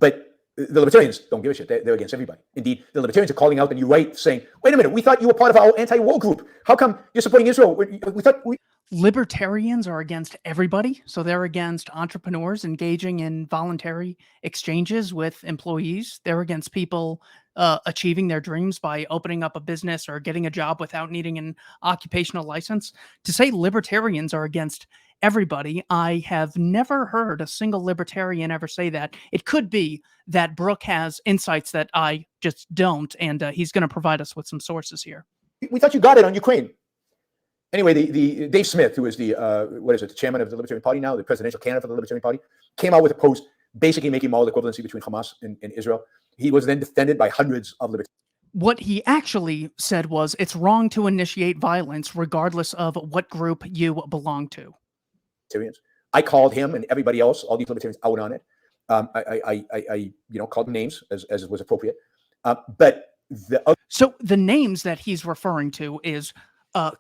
But the Libertarians don't give a shit. They're against everybody. Indeed, the Libertarians are calling out the new right, saying, wait a minute, we thought you were part of our anti-war group. How come you're supporting Israel? We thought we... Libertarians are against everybody. So they're against entrepreneurs engaging in voluntary exchanges with employees. They're against people achieving their dreams by opening up a business or getting a job without needing an occupational license. To say libertarians are against everybody, I have never heard a single libertarian ever say that. It could be that Brook has insights that I just don't, and he's going to provide us with some sources here. We thought you got it on Ukraine. Anyway, the Dave Smith, who is the the chairman of the Libertarian Party now, the presidential candidate for the Libertarian Party, came out with a post basically making moral equivalency between Hamas and Israel. He was then defended by hundreds of libertarians. What he actually said was, it's wrong to initiate violence regardless of what group you belong to. I called him and everybody else, all these libertarians, out on it. I called them names as was appropriate. So the names that he's referring to is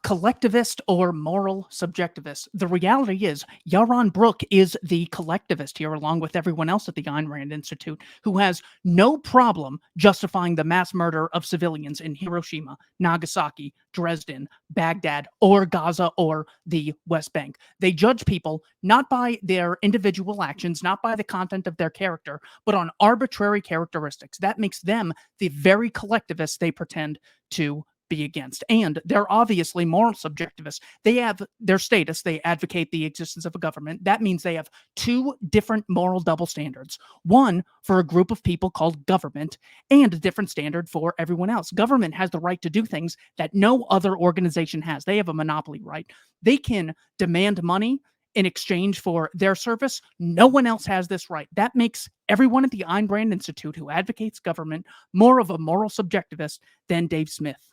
collectivist or moral subjectivist. The reality is Yaron Brook is the collectivist here, along with everyone else at the Ayn Rand Institute, who has no problem justifying the mass murder of civilians in Hiroshima, Nagasaki, Dresden, Baghdad, or Gaza, or the West Bank. They judge people not by their individual actions, not by the content of their character, but on arbitrary characteristics. That makes them the very collectivists they pretend to be against. And they're obviously moral subjectivists. They have their status. They advocate the existence of a government. That means they have two different moral double standards. One for a group of people called government, and a different standard for everyone else. Government has the right to do things that no other organization has. They have a monopoly right. They can demand money in exchange for their service. No one else has this right. That makes everyone at the Ayn Rand Institute who advocates government more of a moral subjectivist than Dave Smith.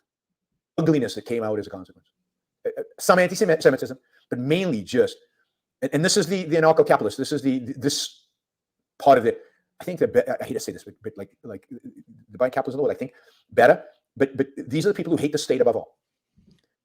Ugliness that came out as a consequence. Some anti-Semitism, but mainly just, and this is the anarcho-capitalist. This is this part of it. I think that, I hate to say this, but like the buying capitalism, I think better. But these are the people who hate the state above all.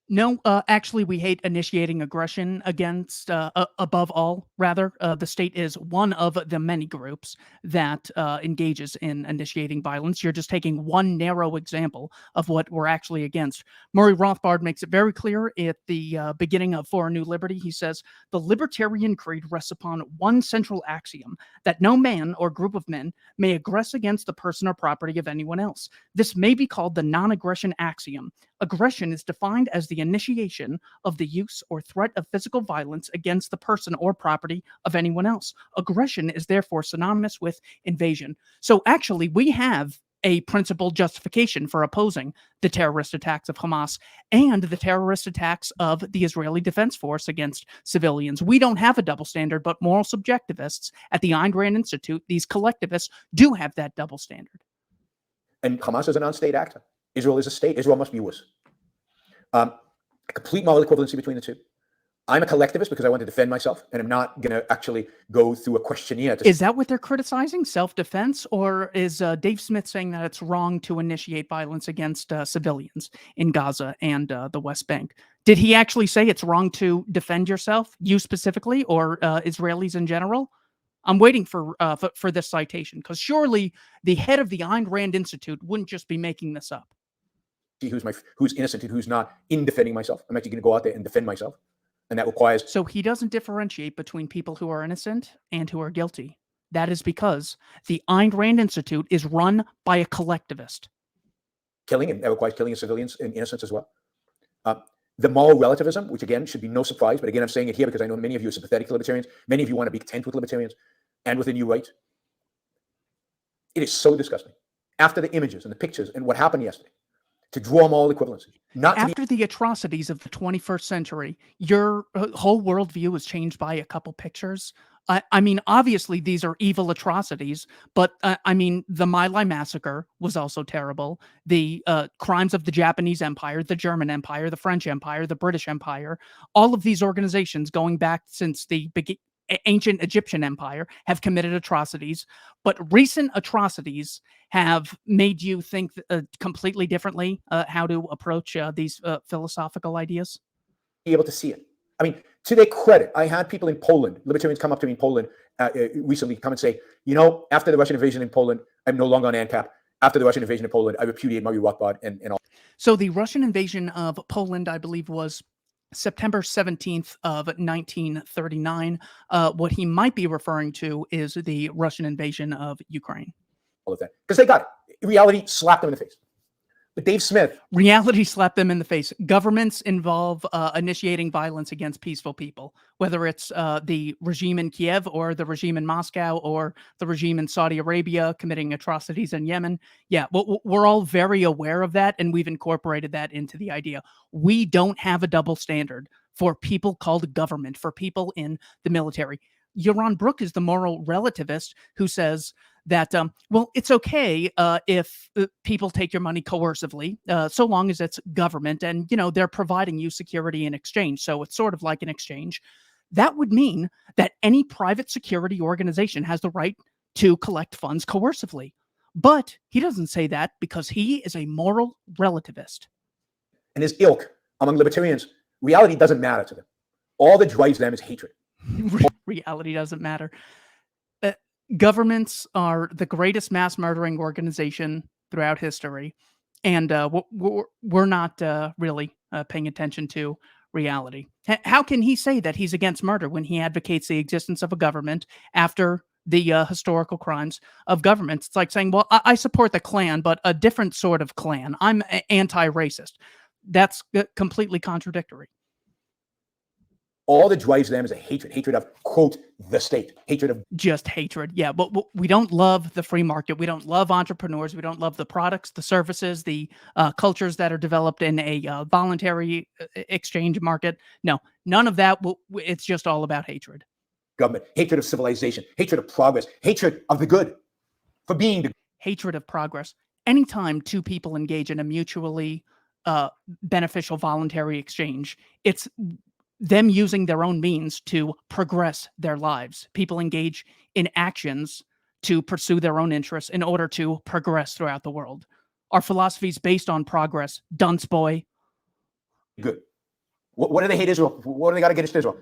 No, actually, we hate initiating aggression against, above all, rather. The state is one of the many groups that engages in initiating violence. You're just taking one narrow example of what we're actually against. Murray Rothbard makes it very clear at the beginning of For a New Liberty. He says, the libertarian creed rests upon one central axiom, that no man or group of men may aggress against the person or property of anyone else. This may be called the non-aggression axiom. Aggression is defined as the initiation of the use or threat of physical violence against the person or property of anyone else. Aggression is therefore synonymous with invasion. So actually, we have a principled justification for opposing the terrorist attacks of Hamas and the terrorist attacks of the Israeli Defense Force against civilians. We don't have a double standard, but moral subjectivists at the Ayn Rand Institute, these collectivists, do have that double standard. And Hamas is a non-state actor. Israel is a state. Israel must be worse. A complete moral equivalency between the two. I'm a collectivist because I want to defend myself, and I'm not going to actually go through a questionnaire. Is that what they're criticizing, self-defense, or is Dave Smith saying that it's wrong to initiate violence against civilians in Gaza and the West Bank? Did he actually say it's wrong to defend yourself, you specifically, or Israelis in general? I'm waiting for this citation, because surely the head of the Ayn Rand Institute wouldn't just be making this up. Who's innocent and who's not in defending myself. I'm actually going to go out there and defend myself. And that requires... So he doesn't differentiate between people who are innocent and who are guilty. That is because the Ayn Rand Institute is run by a collectivist. Killing, and that requires killing of civilians and innocents as well. The moral relativism, which again should be no surprise, but again I'm saying it here because I know many of you are sympathetic to libertarians. Many of you want to be content with libertarians and with the new right. It is so disgusting. After the images and the pictures and what happened yesterday, to draw moral equivalency. After the atrocities of the 21st century, your whole worldview was changed by a couple pictures. I mean, obviously, these are evil atrocities, but I mean, the My Lai massacre was also terrible. The crimes of the Japanese Empire, the German Empire, the French Empire, the British Empire, all of these organizations going back since the ancient Egyptian Empire have committed atrocities, but recent atrocities have made you think completely differently how to approach these philosophical ideas? Be able to see it. I mean, to their credit, I had people in Poland, libertarians come up to me in Poland recently, come and say, after the Russian invasion in Poland, I'm no longer on ANCAP. After the Russian invasion in Poland, I repudiate Murray Rothbard and all. So the Russian invasion of Poland, I believe, was September 17th of 1939. What he might be referring to is the Russian invasion of Ukraine. All of that. Because they got it. Reality slapped them in the face. But Dave Smith. Reality slapped them in the face. Governments involve initiating violence against peaceful people, whether it's the regime in Kiev or the regime in Moscow or the regime in Saudi Arabia committing atrocities in Yemen. Yeah, we're all very aware of that, and we've incorporated that into the idea. We don't have a double standard for people called government, for people in the military. Yaron Brook is the moral relativist who says that, well, it's okay if people take your money coercively, so long as it's government and, they're providing you security in exchange. So it's sort of like an exchange. That would mean that any private security organization has the right to collect funds coercively. But he doesn't say that because he is a moral relativist. And his ilk among libertarians, reality doesn't matter to them. All that drives them is hatred. Reality doesn't matter. Governments are the greatest mass murdering organization throughout history, and we're not really paying attention to reality. How can he say that he's against murder when he advocates the existence of a government after the historical crimes of governments? It's like saying, well, I support the Klan, but a different sort of Klan. I'm anti-racist. That's completely contradictory. All that drives them is a hatred of, quote, the state, hatred of just hatred. Yeah, but we don't love the free market. We don't love entrepreneurs. We don't love the products, the services, the cultures that are developed in a voluntary exchange market. No, none of that. It's just all about hatred. Government, hatred of civilization, hatred of progress, hatred of the good for being the hatred of progress. Anytime two people engage in a mutually beneficial voluntary exchange, it's them using their own means to progress their lives. People engage in actions to pursue their own interests in order to progress throughout the world. Our philosophy is based on progress. Dunce boy. Good. What do they hate Israel? What do they got against Israel?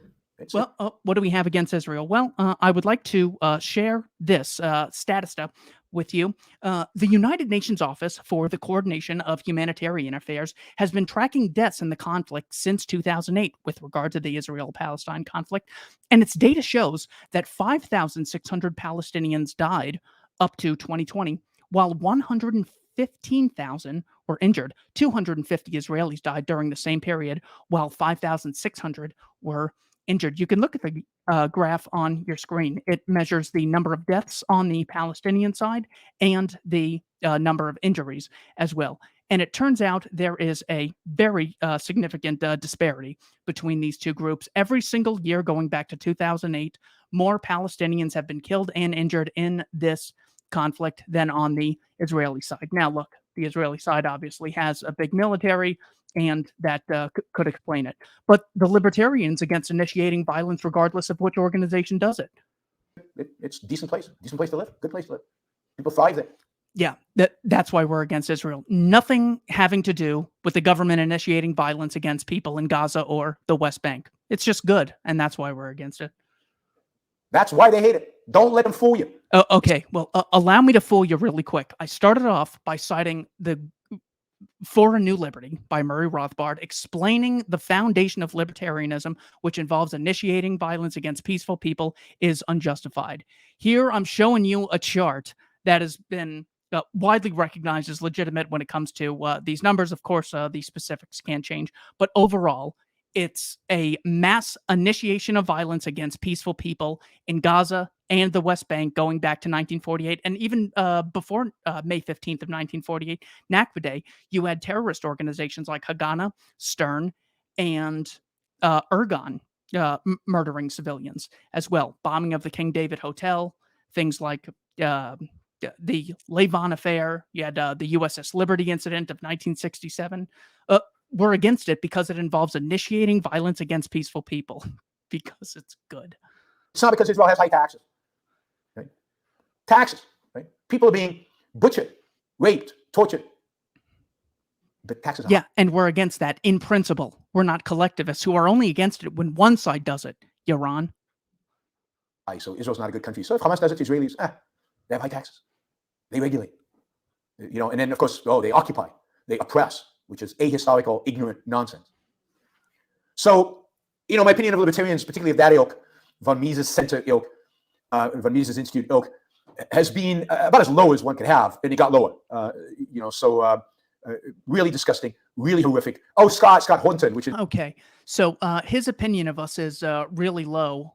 Well, what do we have against Israel? Well, I would like to share this status stuff with you. The United Nations Office for the Coordination of Humanitarian Affairs has been tracking deaths in the conflict since 2008 with regard to the Israel-Palestine conflict, and its data shows that 5,600 Palestinians died up to 2020, while 115,000 were injured. 250 Israelis died during the same period, while 5,600 were injured. You can look at the graph on your screen. It measures the number of deaths on the Palestinian side and the number of injuries as well. And it turns out there is a very significant disparity between these two groups. Every single year going back to 2008, more Palestinians have been killed and injured in this conflict than on the Israeli side. Now, look, the Israeli side obviously has a big military, and that could explain it. But the Libertarians against initiating violence, regardless of which organization does it. It's a decent place to live, good place to live. People thrive there. Yeah, that's why we're against Israel. Nothing having to do with the government initiating violence against people in Gaza or the West Bank. It's just good, and that's why we're against it. That's why they hate it. Don't let them fool you. Okay, well, allow me to fool you really quick. I started off by citing the For a New Liberty by Murray Rothbard, explaining the foundation of libertarianism, which involves initiating violence against peaceful people, is unjustified. Here, I'm showing you a chart that has been widely recognized as legitimate when it comes to these numbers. Of course, the specifics can change, but overall, it's a mass initiation of violence against peaceful people in Gaza and the West Bank going back to 1948. And even before May 15th of 1948, Nakba Day, you had terrorist organizations like Haganah, Stern, and Ergon murdering civilians as well. Bombing of the King David Hotel, things like the Levon affair. You had the USS Liberty incident of 1967. We're against it because it involves initiating violence against peaceful people, because it's good. It's not because Israel has high taxes. Right? Taxes. Right? People are being butchered, raped, tortured. but taxes are Yeah, high. and we're against that in principle. We're not collectivists who are only against it when one side does it, Yaron. So Israel's not a good country. So if Hamas does it, the Israelis, they have high taxes. They regulate. And then, of course, they occupy. They oppress, which is ahistorical, ignorant nonsense. So, my opinion of libertarians, particularly of that ilk, von Mises Center ilk, von Mises Institute ilk, has been about as low as one could have, and it got lower. Really disgusting, really horrific. Oh, Scott Horton, which is Okay, so his opinion of us is really low.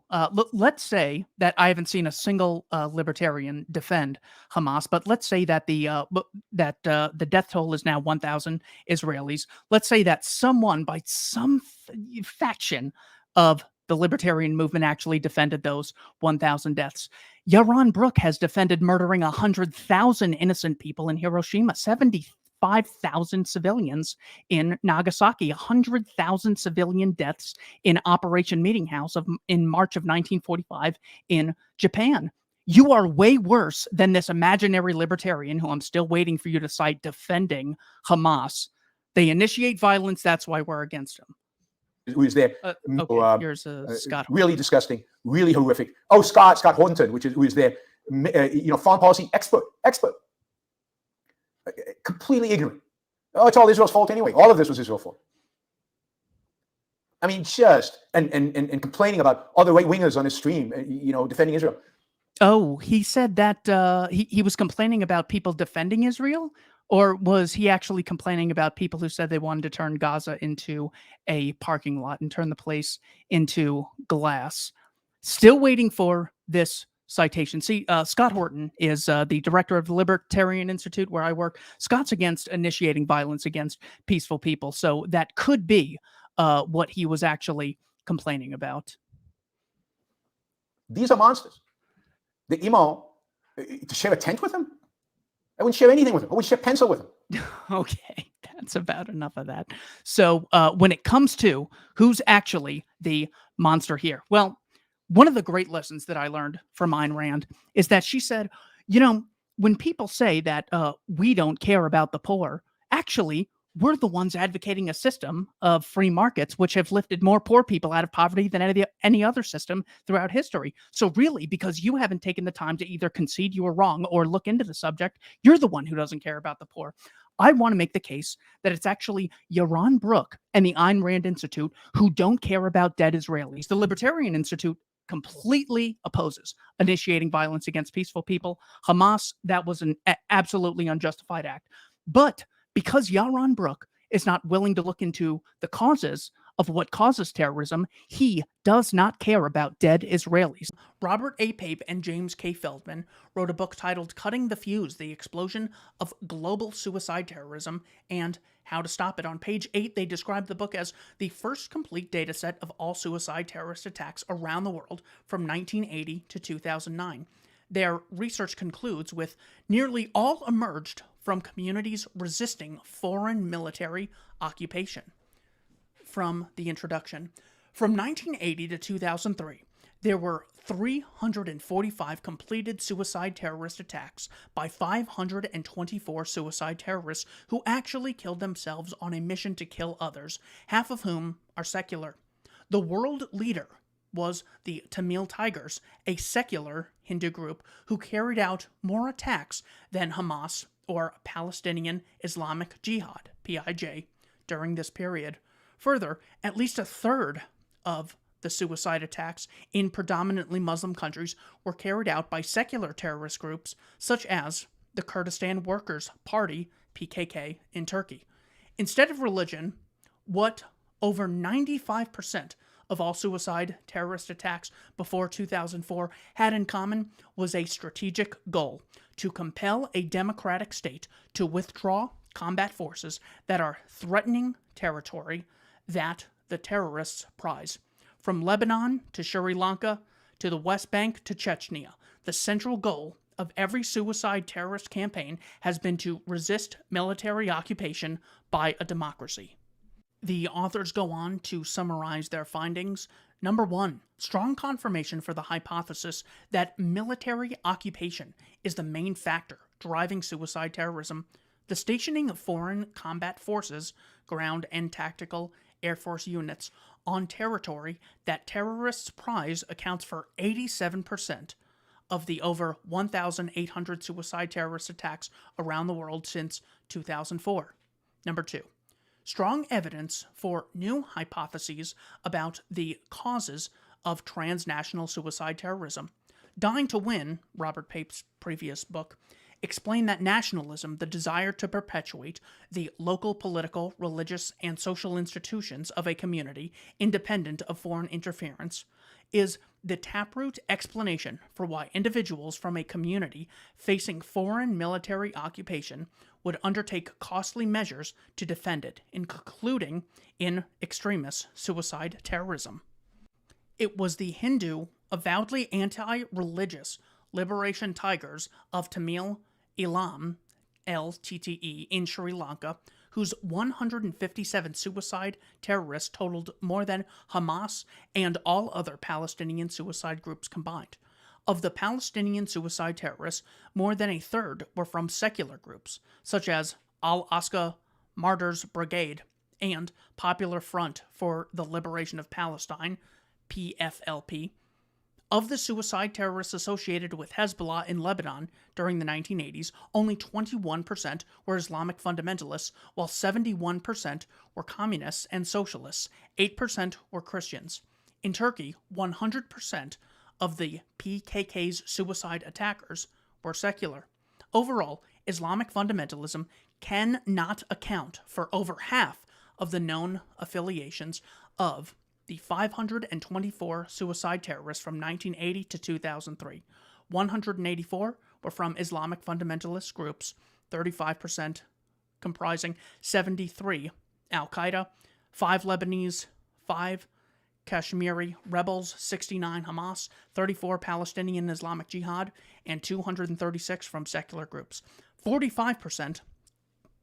Let's say that I haven't seen a single libertarian defend Hamas, but let's say that the death toll is now 1,000 Israelis. Let's say that someone by some faction of the libertarian movement actually defended those 1,000 deaths. Yaron Brook has defended murdering 100,000 innocent people in Hiroshima, 75,000 civilians in Nagasaki, 100,000 civilian deaths in Operation Meeting House in March of 1945 in Japan. You are way worse than this imaginary libertarian who I'm still waiting for you to cite defending Hamas. They initiate violence. That's why we're against them. who is there. Okay, here's Scott. Really disgusting, really horrific. Oh, Scott Horton, who is their foreign policy expert. Completely ignorant. Oh, it's all Israel's fault anyway. All of this was Israel's fault. I mean, just and complaining about other right wingers on his stream, defending Israel. Oh, he said that he was complaining about people defending Israel, or was he actually complaining about people who said they wanted to turn Gaza into a parking lot and turn the place into glass? Still waiting for this citation. See, Scott Horton is the director of the Libertarian Institute where I work. Scott's against initiating violence against peaceful people, so that could be what he was actually complaining about. These are monsters. The emo, to share a tent with him? I wouldn't share anything with him. I wouldn't share a pencil with him. Okay, that's about enough of that. So when it comes to who's actually the monster here, well, one of the great lessons that I learned from Ayn Rand is that she said, when people say that we don't care about the poor, actually, we're the ones advocating a system of free markets which have lifted more poor people out of poverty than any other system throughout history. So really, because you haven't taken the time to either concede you were wrong or look into the subject, you're the one who doesn't care about the poor. I want to make the case that it's actually Yaron Brook and the Ayn Rand Institute who don't care about dead Israelis. The Libertarian Institute completely opposes initiating violence against peaceful people. Hamas, that was an absolutely unjustified act. But because Yaron Brook is not willing to look into the causes of what causes terrorism, he does not care about dead Israelis. Robert A. Pape and James K. Feldman wrote a book titled Cutting the Fuse, The Explosion of Global Suicide Terrorism and How to Stop It. On page 8, they describe the book as the first complete data set of all suicide terrorist attacks around the world from 1980 to 2009. Their research concludes with nearly all emerged from communities resisting foreign military occupation. From the introduction, from 1980 to 2003, there were 345 completed suicide terrorist attacks by 524 suicide terrorists who actually killed themselves on a mission to kill others, half of whom are secular. The world leader was the Tamil Tigers, a secular Hindu group who carried out more attacks than Hamas or Palestinian Islamic Jihad, PIJ, during this period. Further, at least a third of the suicide attacks in predominantly Muslim countries were carried out by secular terrorist groups such as the Kurdistan Workers' Party, PKK, in Turkey. Instead of religion, what over 95% of all suicide terrorist attacks before 2004 had in common was a strategic goal to compel a democratic state to withdraw combat forces that are threatening territory that the terrorists prize. From Lebanon to Sri Lanka to the West Bank to Chechnya, the central goal of every suicide terrorist campaign has been to resist military occupation by a democracy. The authors go on to summarize their findings. Number 1, strong confirmation for the hypothesis that military occupation is the main factor driving suicide terrorism. The stationing of foreign combat forces, ground and tactical Air Force units, on territory that terrorists prize accounts for 87% of the over 1,800 suicide terrorist attacks around the world since 2004. Number 2. Strong evidence for new hypotheses about the causes of transnational suicide terrorism. Dying to Win, Robert Pape's previous book, explained that nationalism, the desire to perpetuate the local political, religious, and social institutions of a community independent of foreign interference, is the taproot explanation for why individuals from a community facing foreign military occupation would undertake costly measures to defend it, including in extremist suicide terrorism. It was the Hindu, avowedly anti-religious liberation tigers of Tamil Eelam, LTTE, in Sri Lanka, whose 157 suicide terrorists totaled more than Hamas and all other Palestinian suicide groups combined. Of the Palestinian suicide terrorists, more than a third were from secular groups, such as Al-Aqsa Martyrs Brigade and Popular Front for the Liberation of Palestine, PFLP. Of the suicide terrorists associated with Hezbollah in Lebanon during the 1980s, only 21% were Islamic fundamentalists, while 71% were communists and socialists. 8% were Christians. In Turkey, 100% of the PKK's suicide attackers were secular. Overall, Islamic fundamentalism cannot account for over half of the known affiliations of the 524 suicide terrorists from 1980 to 2003. 184 were from Islamic fundamentalist groups, 35% comprising 73 Al-Qaeda, 5 Lebanese, 5 Kashmiri rebels, 69 Hamas, 34 Palestinian Islamic Jihad, and 236 from secular groups. 45%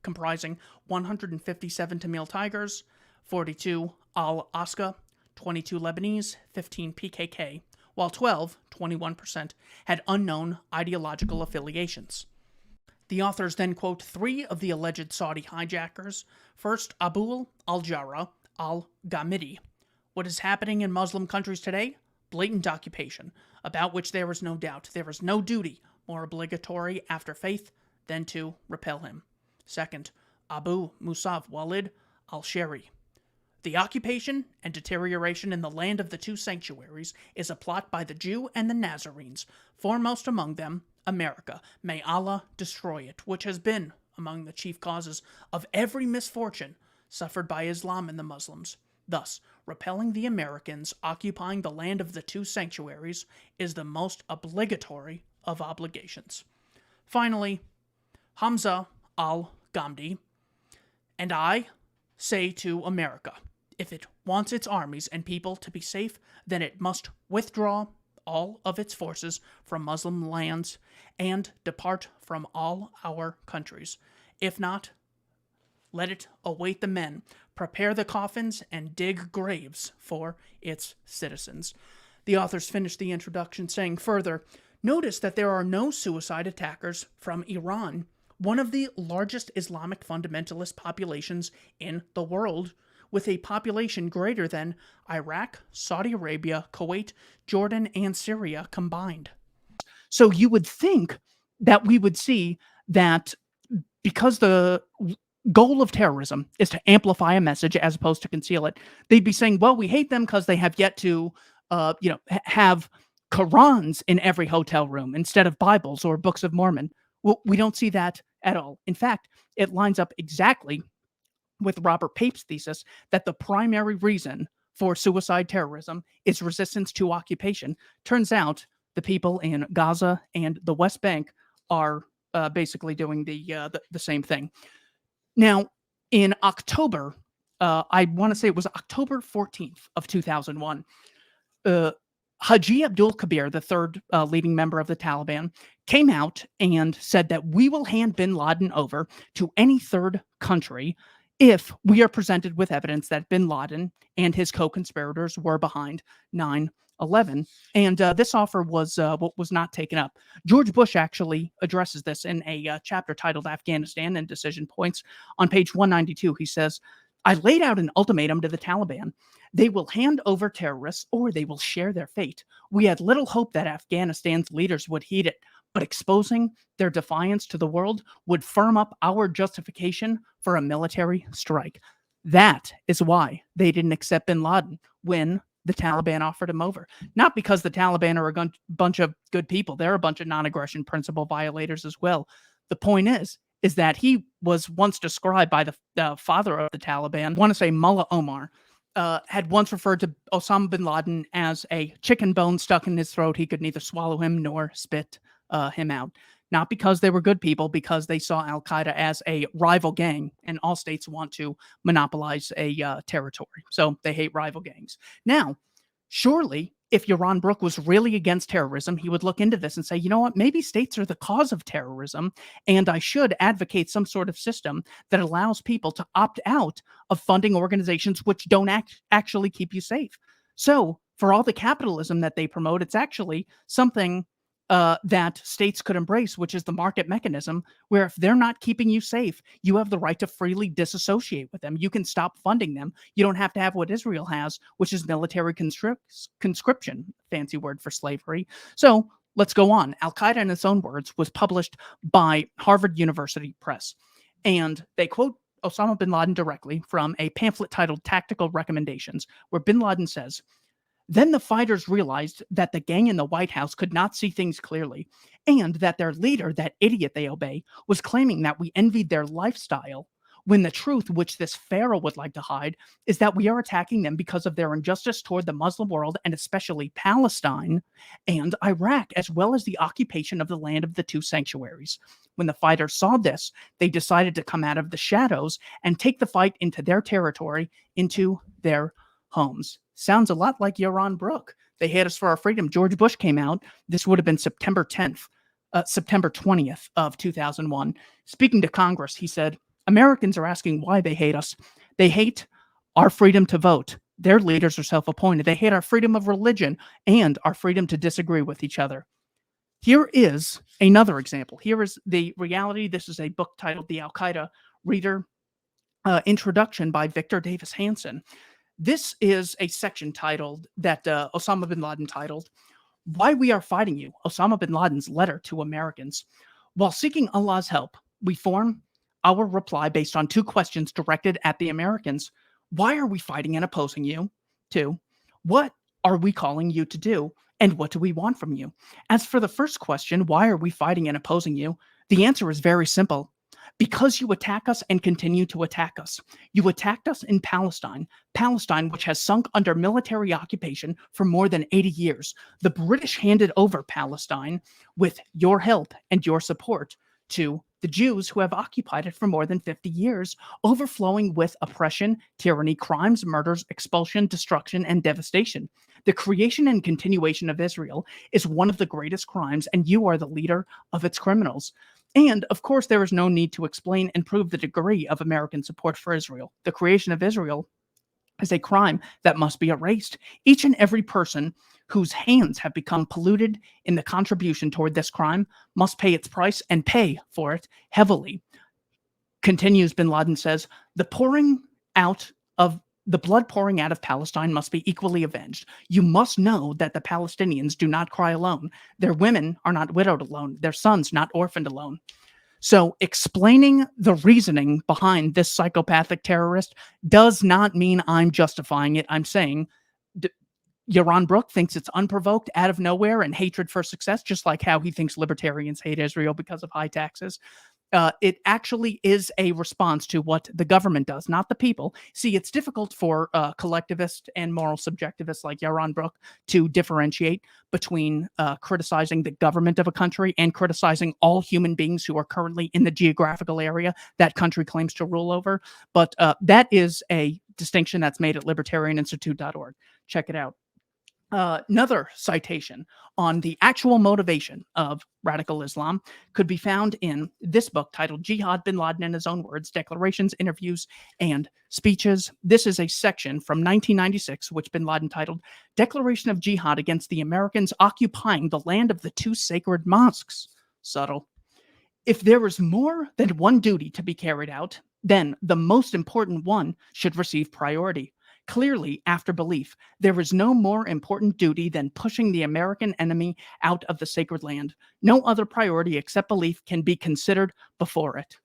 comprising 157 Tamil Tigers, 42 Al-Aqsa, 22 Lebanese, 15 PKK, while 21% had unknown ideological affiliations. The authors then quote 3 of the alleged Saudi hijackers. First, Abu al-Jarrah al-Ghamidi. What is happening in Muslim countries today? Blatant occupation, about which there is no doubt. There is no duty more obligatory after faith than to repel him. Second, Abu Musab Walid al-Shari. The occupation and deterioration in the land of the 2 sanctuaries is a plot by the Jew and the Nazarenes, foremost among them, America. May Allah destroy it, which has been among the chief causes of every misfortune suffered by Islam and the Muslims. Thus, repelling the Americans occupying the land of the 2 sanctuaries is the most obligatory of obligations. Finally, Hamza al-Ghamdi, and I say to America, if it wants its armies and people to be safe, then it must withdraw all of its forces from Muslim lands and depart from all our countries. If not, let it await the men, prepare the coffins, and dig graves for its citizens. The authors finished the introduction saying further, notice that there are no suicide attackers from Iran, one of the largest Islamic fundamentalist populations in the world, with a population greater than Iraq, Saudi Arabia, Kuwait, Jordan, and Syria combined. So you would think that we would see that because the goal of terrorism is to amplify a message as opposed to conceal it, they'd be saying, well, we hate them because they have yet to have Qurans in every hotel room instead of Bibles or Books of Mormon. Well, we don't see that at all. In fact, it lines up exactly with Robert Pape's thesis that the primary reason for suicide terrorism is resistance to occupation. Turns out the people in Gaza and the West Bank are basically doing the same thing. Now, in October, I want to say it was October 14th of 2001, Haji Abdul Kabir, the third leading member of the Taliban, came out and said that we will hand bin Laden over to any third country if we are presented with evidence that bin Laden and his co-conspirators were behind 9/11. And this offer was not taken up. George Bush actually addresses this in a chapter titled Afghanistan and Decision Points. On page 192, he says, I laid out an ultimatum to the Taliban. They will hand over terrorists or they will share their fate. We had little hope that Afghanistan's leaders would heed it, but exposing their defiance to the world would firm up our justification for a military strike. That is why they didn't accept bin Laden when the Taliban offered him over. Not because the Taliban are a bunch of good people. They're a bunch of non-aggression principle violators as well. The point is that he was once described by the father of the Taliban, I want to say Mullah Omar, had once referred to Osama bin Laden as a chicken bone stuck in his throat. He could neither swallow him nor spit him out. Not because they were good people, because they saw Al-Qaeda as a rival gang, and all states want to monopolize a territory. So they hate rival gangs. Now, surely, if Yaron Brook was really against terrorism, he would look into this and say, you know what, maybe states are the cause of terrorism, and I should advocate some sort of system that allows people to opt out of funding organizations which don't actually keep you safe. So for all the capitalism that they promote, it's actually something that states could embrace, which is the market mechanism, where if they're not keeping you safe, you have the right to freely disassociate with them. You can stop funding them. You don't have to have what Israel has, which is military conscription, fancy word for slavery. So let's go on. Al-Qaeda, in its own words, was published by Harvard University Press. And they quote Osama bin Laden directly from a pamphlet titled Tactical Recommendations, where bin Laden says, then the fighters realized that the gang in the White House could not see things clearly, and that their leader, that idiot they obey, was claiming that we envied their lifestyle, when the truth, which this pharaoh would like to hide, is that we are attacking them because of their injustice toward the Muslim world, and especially Palestine and Iraq, as well as the occupation of the land of the two sanctuaries. When the fighters saw this, they decided to come out of the shadows and take the fight into their territory, into their homes. Sounds a lot like Yaron Brook. They hate us for our freedom. George Bush came out. This would have been September 20th of 2001. Speaking to Congress, he said, Americans are asking why they hate us. They hate our freedom to vote. Their leaders are self-appointed. They hate our freedom of religion and our freedom to disagree with each other. Here is another example. Here is the reality. This is a book titled The Al-Qaeda Reader Introduction by Victor Davis Hanson. This is a section titled that Osama bin Laden titled, Why We Are Fighting You, Osama bin Laden's Letter to Americans. While seeking Allah's help, we form our reply based on two questions directed at the Americans. Why are we fighting and opposing you? 2, what are we calling you to do? And what do we want from you? As for the first question, why are we fighting and opposing you? The answer is very simple. Because you attack us and continue to attack us. You attacked us in Palestine, which has sunk under military occupation for more than 80 years. The British handed over Palestine with your help and your support to the Jews who have occupied it for more than 50 years, overflowing with oppression, tyranny, crimes, murders, expulsion, destruction, and devastation. The creation and continuation of Israel is one of the greatest crimes, and you are the leader of its criminals. And, of course, there is no need to explain and prove the degree of American support for Israel. The creation of Israel is a crime that must be erased. Each and every person whose hands have become polluted in the contribution toward this crime must pay its price and pay for it heavily. Continues, bin Laden says, the blood pouring out of Palestine must be equally avenged. You must know that the Palestinians do not cry alone. Their women are not widowed alone. Their sons not orphaned alone. So explaining the reasoning behind this psychopathic terrorist does not mean I'm justifying it. I'm saying Yaron Brook thinks it's unprovoked, out of nowhere, and hatred for success, just like how he thinks libertarians hate Israel because of high taxes. It actually is a response to what the government does, not the people. See, it's difficult for collectivists and moral subjectivists like Yaron Brook to differentiate between criticizing the government of a country and criticizing all human beings who are currently in the geographical area that country claims to rule over. But that is a distinction that's made at libertarianinstitute.org. Check it out. Another citation on the actual motivation of radical Islam could be found in this book titled Jihad Bin Laden in His Own Words, Declarations, Interviews, and Speeches. This is a section from 1996, which Bin Laden titled Declaration of Jihad Against the Americans Occupying the Land of the Two Sacred Mosques. Subtle. If there is more than one duty to be carried out, then the most important one should receive priority. Clearly, after belief, there is no more important duty than pushing the American enemy out of the sacred land. No other priority except belief can be considered before it.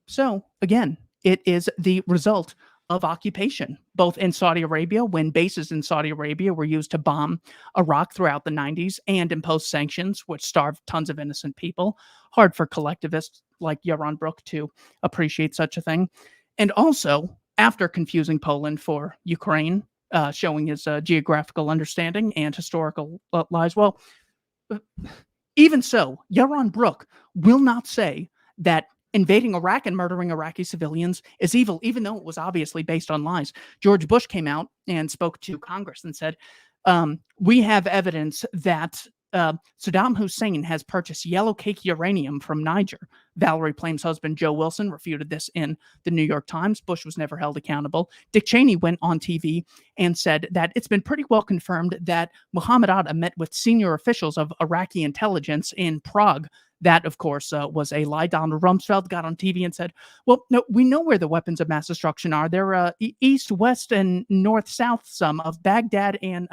So, again, it is the result of occupation, both in Saudi Arabia, when bases in Saudi Arabia were used to bomb Iraq throughout the 90s and impose sanctions, which starved tons of innocent people. Hard for collectivists like Yaron Brook to appreciate such a thing. And also, after confusing Poland for Ukraine, showing his geographical understanding and historical lies. Well, even so, Yaron Brook will not say that invading Iraq and murdering Iraqi civilians is evil, even though it was obviously based on lies. George Bush came out and spoke to Congress and said, we have evidence that Saddam Hussein has purchased yellow cake uranium from Niger. Valerie Plame's husband, Joe Wilson, refuted this in the New York Times. Bush was never held accountable. Dick Cheney went on TV and said that it's been pretty well confirmed that Muhammad Atta met with senior officials of Iraqi intelligence in Prague. That, of course, was a lie. Donald Rumsfeld got on TV and said, well, no, we know where the weapons of mass destruction are. They're east, west, and north, south, some of Baghdad and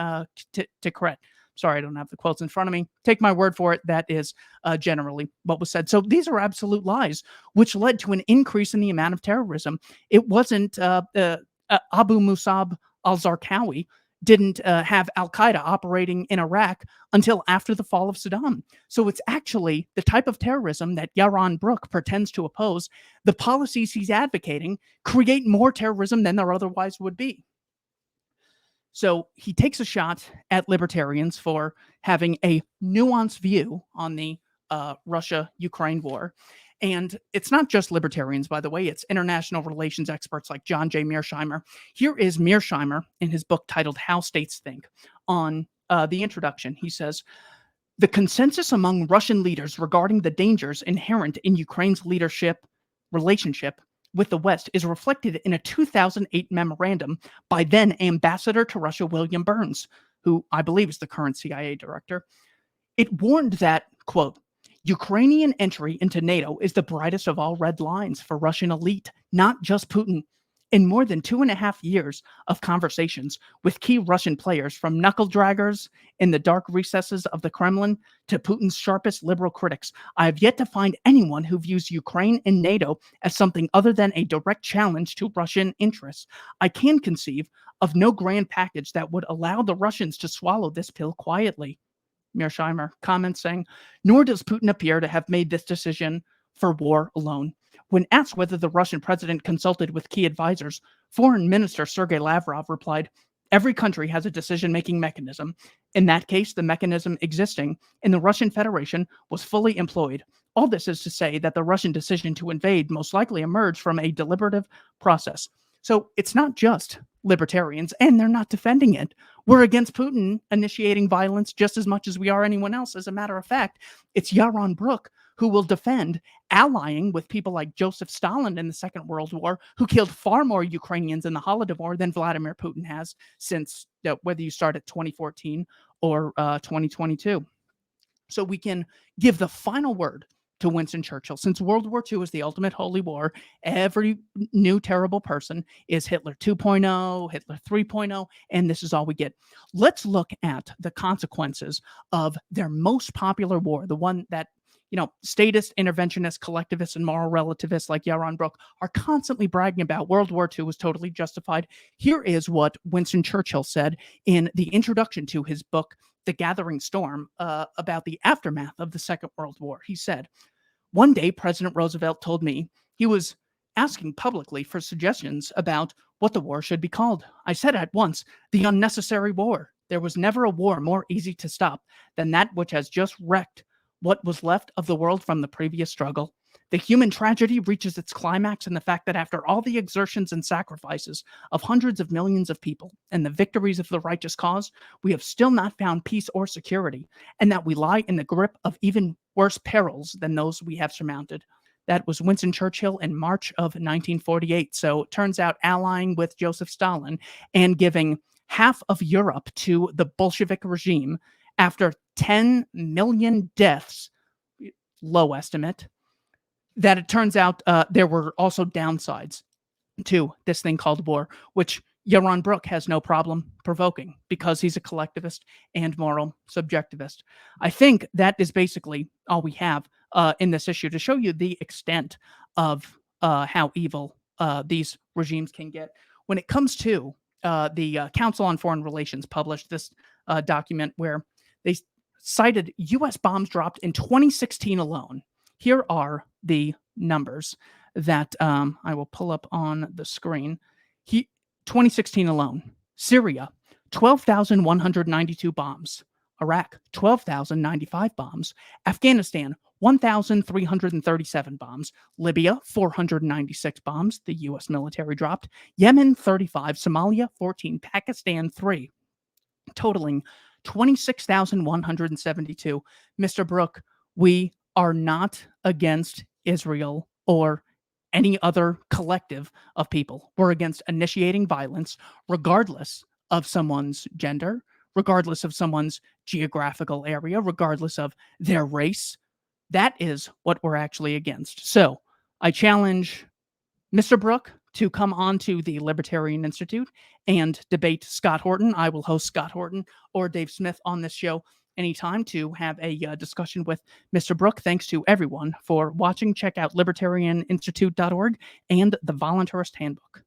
Tikrit. Sorry, I don't have the quotes in front of me. Take my word for it. That is generally what was said. So these are absolute lies, which led to an increase in the amount of terrorism. It wasn't Abu Musab al-Zarqawi didn't have al-Qaeda operating in Iraq until after the fall of Saddam. So it's actually the type of terrorism that Yaron Brook pretends to oppose. The policies he's advocating create more terrorism than there otherwise would be. So he takes a shot at libertarians for having a nuanced view on the Russia-Ukraine war. And it's not just libertarians, by the way. It's international relations experts like John J. Mearsheimer. Here is Mearsheimer in his book titled How States Think. On the introduction, he says, the consensus among Russian leaders regarding the dangers inherent in Ukraine's relationship with the West is reflected in a 2008 memorandum by then Ambassador to Russia William Burns, who I believe is the current CIA director. It warned that, quote, Ukrainian entry into NATO is the brightest of all red lines for Russian elite, not just Putin. In more than 2.5 years of conversations with key Russian players, from knuckle draggers in the dark recesses of the Kremlin to Putin's sharpest liberal critics, I have yet to find anyone who views Ukraine and NATO as something other than a direct challenge to Russian interests. I can conceive of no grand package that would allow the Russians to swallow this pill quietly. Mearsheimer comments saying, nor does Putin appear to have made this decision for war alone. When asked whether the Russian president consulted with key advisors, Foreign Minister Sergei Lavrov replied, every country has a decision-making mechanism. In that case, the mechanism existing in the Russian Federation was fully employed. All this is to say that the Russian decision to invade most likely emerged from a deliberative process. So it's not just libertarians, and they're not defending it. We're against Putin initiating violence just as much as we are anyone else. As a matter of fact, it's Yaron Brook who will defend allying with people like Joseph Stalin in the Second World War, who killed far more Ukrainians in the Holodomor than Vladimir Putin has since, whether you start at 2014 or 2022. So we can give the final word to Winston Churchill. Since World War II is the ultimate holy war, every new terrible person is Hitler 2.0, Hitler 3.0, and this is all we get. Let's look at the consequences of their most popular war, the one that statists, interventionists, collectivists, and moral relativists like Yaron Brook are constantly bragging about. World War II was totally justified. Here is what Winston Churchill said in the introduction to his book, The Gathering Storm, about the aftermath of the Second World War. He said, one day, President Roosevelt told me he was asking publicly for suggestions about what the war should be called. I said at once, the unnecessary war. There was never a war more easy to stop than that which has just wrecked what was left of the world from the previous struggle. The human tragedy reaches its climax in the fact that after all the exertions and sacrifices of hundreds of millions of people and the victories of the righteous cause, we have still not found peace or security, and that we lie in the grip of even worse perils than those we have surmounted. That was Winston Churchill in March of 1948. So it turns out allying with Joseph Stalin and giving half of Europe to the Bolshevik regime after 10 million deaths, low estimate, that it turns out there were also downsides to this thing called war, which Yaron Brook has no problem provoking because he's a collectivist and moral subjectivist. I think that is basically all we have in this issue to show you the extent of how evil these regimes can get. When it comes to the Council on Foreign Relations published this document where they cited U.S. bombs dropped in 2016 alone. Here are the numbers that I will pull up on the screen. 2016 alone. Syria, 12,192 bombs. Iraq, 12,095 bombs. Afghanistan, 1,337 bombs. Libya, 496 bombs. The U.S. military dropped. Yemen, 35. Somalia, 14. Pakistan, 3. Totaling 26,172. Mr. Brook, we are not against Israel or any other collective of people. We're against initiating violence, regardless of someone's gender, regardless of someone's geographical area, regardless of their race. That is what we're actually against. So I challenge Mr. Brook to come on to the Libertarian Institute and debate Scott Horton. I will host Scott Horton or Dave Smith on this show anytime to have a discussion with Mr. Brook. Thanks to everyone for watching. Check out libertarianinstitute.org and the Voluntarist Handbook.